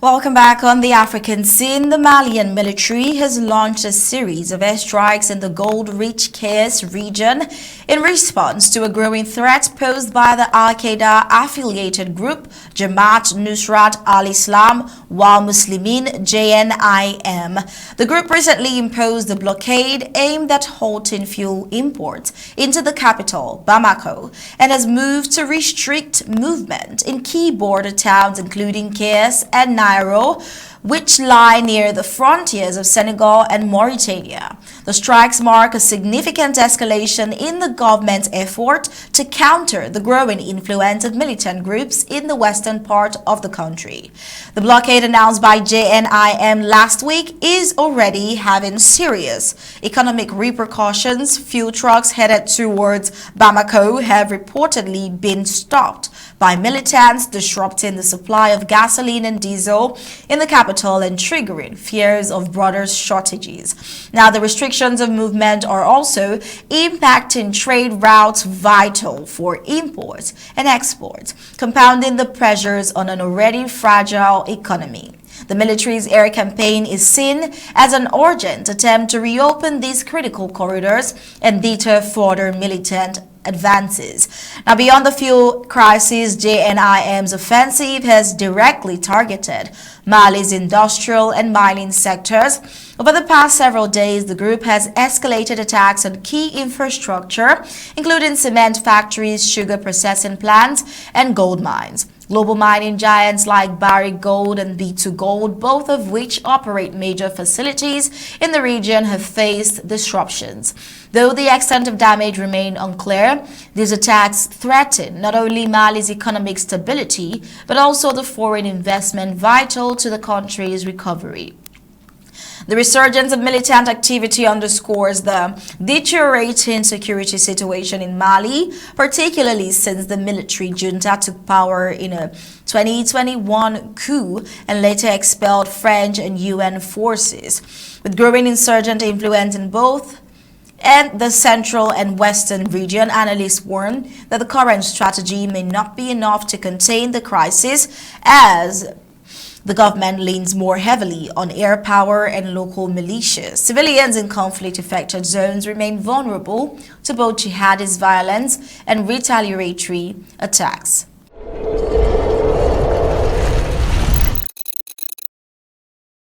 Welcome back. On the African scene, the Malian military has launched a series of airstrikes in the gold-rich Kayes region in response to a growing threat posed by the al-Qaeda-affiliated group Jamaat Nusrat al-Islam wal Muslimin (JNIM). The group recently imposed a blockade aimed at halting fuel imports into the capital, Bamako, and has moved to restrict movement in key border towns including Kayes and which lie near the frontiers of Senegal and Mauritania. The strikes mark a significant escalation in the government's effort to counter the growing influence of militant groups in the western part of the country. The blockade announced by JNIM last week is already having serious economic repercussions. Fuel trucks headed towards Bamako have reportedly been stopped by militants, disrupting the supply of gasoline and diesel in the capital and triggering fears of broader shortages. Now, the restrictions of movement are also impacting trade routes vital for imports and exports, compounding the pressures on an already fragile economy. The military's air campaign is seen as an urgent attempt to reopen these critical corridors and deter further militant advances. Now, beyond the fuel crisis, JNIM's offensive has directly targeted Mali's industrial and mining sectors. Over the past several days, the group has escalated attacks on key infrastructure, including cement factories, sugar processing plants, and gold mines. Global mining giants like Barrick Gold and B2 Gold, both of which operate major facilities in the region, have faced disruptions. Though the extent of damage remains unclear, these attacks threaten not only Mali's economic stability, but also the foreign investment vital to the country's recovery. The resurgence of militant activity underscores the deteriorating security situation in Mali, particularly since the military junta took power in a 2021 coup and later expelled French and UN forces. With growing insurgent influence in both and the central and western region, analysts warn that the current strategy may not be enough to contain the crisis, as the government leans more heavily on air power and local militias. Civilians in conflict-affected zones remain vulnerable to both jihadist violence and retaliatory attacks.